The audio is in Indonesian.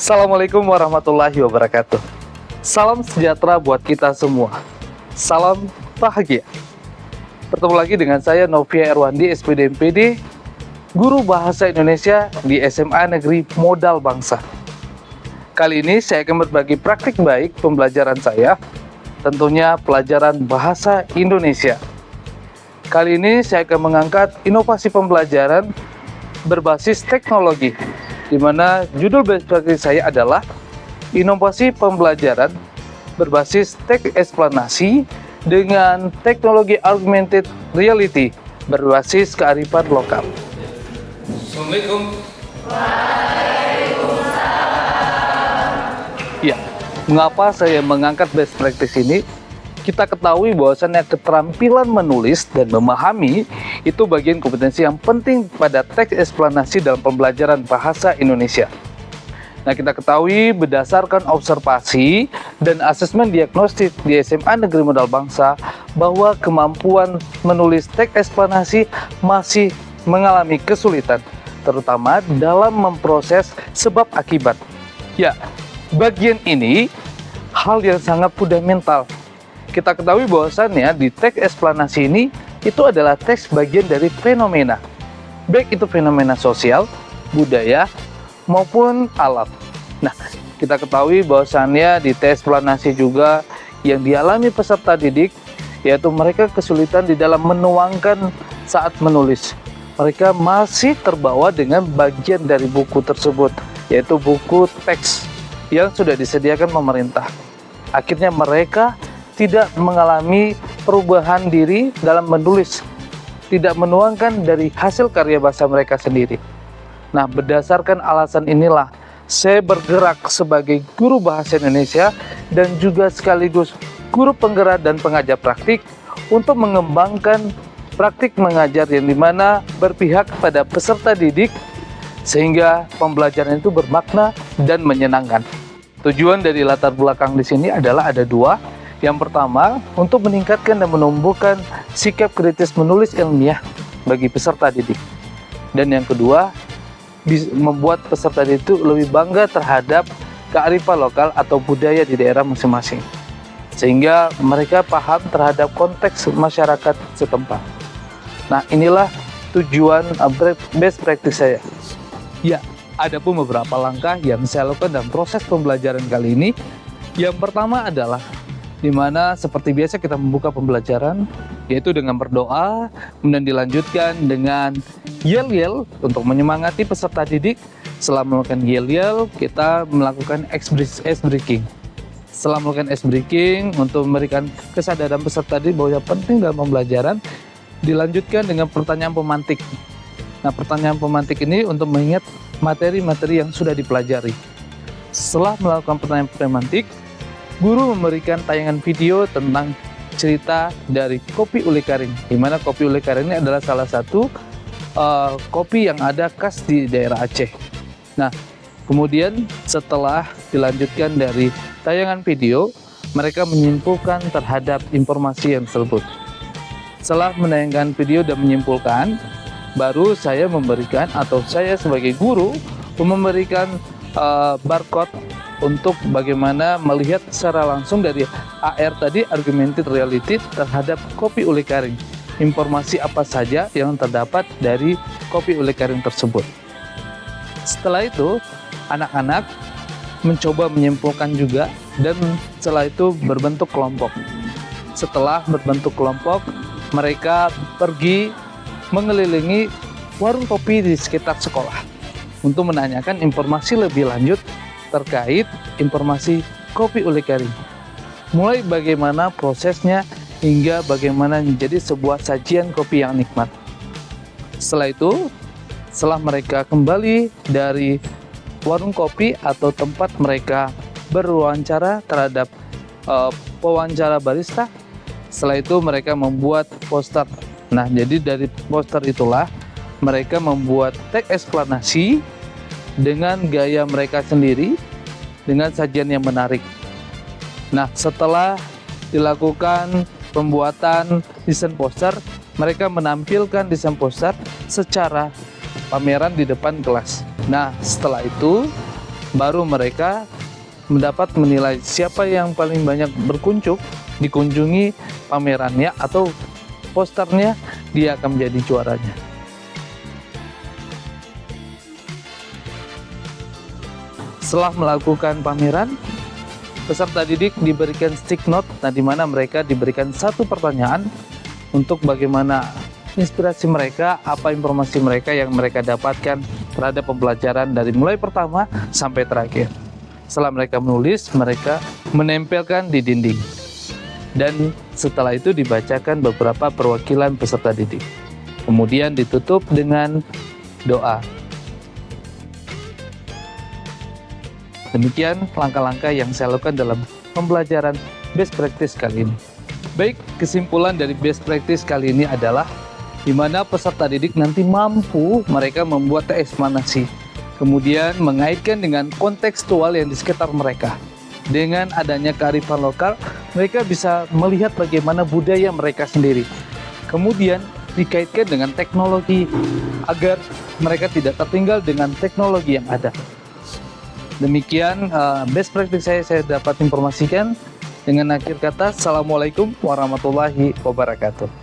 Assalamualaikum warahmatullahi wabarakatuh. Salam sejahtera buat kita semua. Salam bahagia. Bertemu lagi dengan saya Novia Erwandi, SPD MPD, Guru Bahasa Indonesia di SMA Negeri Modal Bangsa. Kali ini saya akan berbagi praktik baik pembelajaran saya, tentunya pelajaran Bahasa Indonesia. Kali ini saya akan mengangkat inovasi pembelajaran berbasis teknologi, di mana judul best practice saya adalah inovasi pembelajaran berbasis teks eksplanasi dengan teknologi augmented reality berbasis kearifan lokal. Assalamualaikum. Ya, mengapa saya mengangkat best practice ini? Kita ketahui bahwasannya keterampilan menulis dan memahami itu bagian kompetensi yang penting pada teks eksplanasi dalam pembelajaran bahasa Indonesia. Nah, kita ketahui berdasarkan observasi dan asesmen diagnostik di SMA Negeri Modal Bangsa bahwa kemampuan menulis teks eksplanasi masih mengalami kesulitan, terutama dalam memproses sebab akibat. Ya, bagian ini hal yang sangat fundamental. Kita ketahui bahwasannya di teks eksplanasi ini itu adalah teks bagian dari fenomena, baik itu fenomena sosial, budaya, maupun alam. Nah, kita ketahui bahwasannya di teks eksplanasi juga yang dialami peserta didik, yaitu mereka kesulitan di dalam menuangkan saat menulis. Mereka masih terbawa dengan bagian dari buku tersebut, yaitu buku teks yang sudah disediakan pemerintah. Akhirnya mereka tidak mengalami perubahan diri dalam menulis, tidak menuangkan dari hasil karya bahasa mereka sendiri. Nah, berdasarkan alasan inilah saya bergerak sebagai guru bahasa Indonesia dan juga sekaligus guru penggerak dan pengajar praktik untuk mengembangkan praktik mengajar yang dimana berpihak pada peserta didik sehingga pembelajaran itu bermakna dan menyenangkan. Tujuan dari latar belakang di sini adalah ada dua. Yang pertama, untuk meningkatkan dan menumbuhkan sikap kritis menulis ilmiah bagi peserta didik. Dan yang kedua, membuat peserta didik itu lebih bangga terhadap kearifan lokal atau budaya di daerah masing-masing. Sehingga mereka paham terhadap konteks masyarakat setempat. Nah, inilah tujuan best practice saya. Ya, ada pun beberapa langkah yang saya lakukan dalam proses pembelajaran kali ini. Yang pertama adalah di mana seperti biasa kita membuka pembelajaran yaitu dengan berdoa, kemudian dilanjutkan dengan yel-yel untuk menyemangati peserta didik. Setelah melakukan yel-yel, kita melakukan ice breaking. Setelah melakukan ice breaking untuk memberikan kesadaran peserta didik bahwa yang penting dalam pembelajaran, dilanjutkan dengan pertanyaan pemantik. Nah, pertanyaan pemantik ini untuk mengingat materi-materi yang sudah dipelajari. Setelah melakukan pertanyaan pemantik, guru memberikan tayangan video tentang cerita dari kopi ule karing, di mana kopi ule karing ini adalah salah satu kopi yang ada khas di daerah Aceh. Nah, kemudian setelah dilanjutkan dari tayangan video, mereka menyimpulkan terhadap informasi yang tersebut. Setelah menayangkan video dan menyimpulkan, baru saya memberikan atau saya sebagai guru memberikan barcode untuk bagaimana melihat secara langsung dari AR tadi, augmented reality, terhadap kopi ule karing. Informasi apa saja yang terdapat dari kopi ule karing tersebut. Setelah itu, anak-anak mencoba menyimpulkan juga dan setelah itu berbentuk kelompok. Setelah berbentuk kelompok, mereka pergi mengelilingi warung kopi di sekitar sekolah untuk menanyakan informasi lebih lanjut terkait informasi kopi ule karing. Mulai bagaimana prosesnya hingga bagaimana menjadi sebuah sajian kopi yang nikmat. Setelah itu, setelah mereka kembali dari warung kopi atau tempat mereka berwawancara terhadap pewawancara barista, setelah itu mereka membuat poster. Nah, jadi dari poster itulah mereka membuat teks eksplanasi dengan gaya mereka sendiri, dengan sajian yang menarik. Nah, setelah dilakukan pembuatan desain poster, mereka menampilkan desain poster secara pameran di depan kelas. Nah, setelah itu baru mereka mendapat menilai siapa yang paling banyak dikunjungi pamerannya atau posternya, dia akan menjadi juaranya. Setelah melakukan pameran, peserta didik diberikan stick note, di mana mereka diberikan satu pertanyaan untuk bagaimana inspirasi mereka, apa informasi mereka yang mereka dapatkan terhadap pembelajaran dari mulai pertama sampai terakhir. Setelah mereka menulis, mereka menempelkan di dinding. Dan setelah itu dibacakan beberapa perwakilan peserta didik. Kemudian ditutup dengan doa. Demikian langkah-langkah yang saya lakukan dalam pembelajaran best practice kali ini. Baik, kesimpulan dari best practice kali ini adalah di mana peserta didik nanti mampu mereka membuat eksplanasi, kemudian mengaitkan dengan kontekstual yang di sekitar mereka. Dengan adanya kearifan lokal, mereka bisa melihat bagaimana budaya mereka sendiri. Kemudian dikaitkan dengan teknologi agar mereka tidak tertinggal dengan teknologi yang ada. Demikian best practice saya dapat informasikan. Dengan akhir kata, Assalamualaikum warahmatullahi wabarakatuh.